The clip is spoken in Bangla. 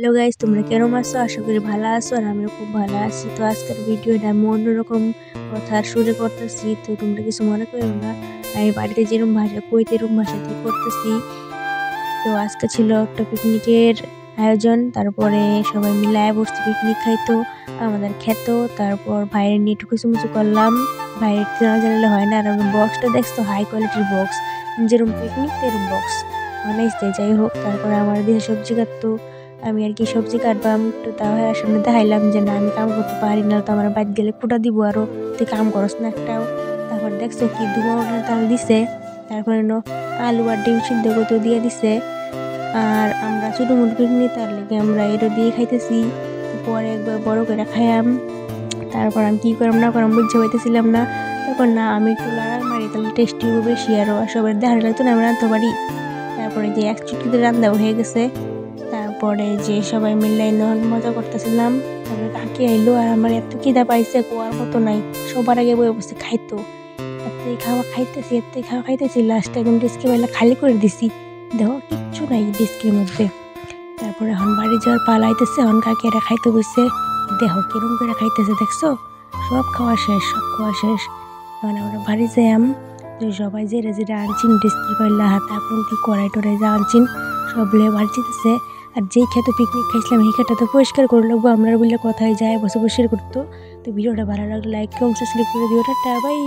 হ্যালো গাইস, তোমরা কেমন আছো? আশা করি ভালো আছো আর আমিও খুব ভালো আছি। তো আজকের ভিডিওটা আমি অন্যরকম কথার সুরে করতেছি, তো তোমরা কিছু মনে করো না। আমি বাড়িতে যেরকম ভাষা কই তেরকম ভাষাতেই করতেছি। তো আজকে ছিল একটা পিকনিকের আয়োজন, তারপরে সবাই মিলে বসছি পিকনিক খাইতো, আমাদের খেত। তারপর ভাইয়ের নিয়ে একটু কিছু করলাম, ভাইয়ের জানালে হয় না। আর বক্সটা দেখছো, হাই কোয়ালিটির বক্স, যেরকম পিকনিক তেরকম বক্স বানাইছে। যাই হোক, তারপরে আমার দেশে সবজি কাটতো, আমি আর কি সবজি কাটবাম। তো তাও সামনে দেখাইলাম যে না, আমি কাম করতে পারি না, তো আমার বাদ গেলে কুটা দিব, আরো তুই কাম করস না একটাও। তারপর দেখছো কি ধুমা ওঠার তাল দিছে। তারপরে আলু আর ডিম সিদ্ধ করতে দিয়ে দিছে। আর আমরা ছোটো মোটো পিকনিক, তার লেগে আমরা এটা দিয়ে খাইতেছি। পরে একবার বড় করে খাইয়াম। তারপর আমি কী করাম না করাম বুঝতে পাইতেছিলাম না। তারপর না, আমি একটু লাড়ার মারি, তাহলে টেস্টি হবে বেশি, আরও সবার দেখার লাগতো না আমি রাঁধতে পারি। তারপরে যে এক চুটকিতে রান্নাও হয়ে গেছে। তারপরে যে সবাই মিলে মজা করতেছিলাম। তারপরে কাকি আইলো, আর আমার এত খিদা পাইছে কোয়ার মতো নাই। সবার আগে বই বসে খাইতো, এতই খাওয়া খাইতেছি, এতই খাওয়া খাইতেছি, লাস্টে একদম ডেস্কি বেলা খালি করে দিছি। দেখো কিচ্ছু নাই ডেস্কির মধ্যে। তারপরে এখন বাড়ি যাওয়ার পালাইতেছে, এখন কাকিরা খাইতে বসে। দেখো কিরম করে খাইতেছে, দেখছো? সব খাওয়া শেষ, সব খাওয়া শেষ। এখন আমরা বাড়ি যাইম। তো সবাই যেটা যেটা আনছিন ডেস্কি কইলা হাতা খুন্তি কড়াই টড়াই যা আনছিন সব লিয়ে বাড়ি যেতেছে। আর যেই খেতে পিকনিক খাইছিলাম সেই খেতে তো পরিষ্কার করে লাগবো, আমরা বললে কথাই যায় বসে বসে করতো। তো ভিডিওটা ভালো লাগলে লাইক কমেন্ট সাবস্ক্রাইব করে দিও। Tata, by.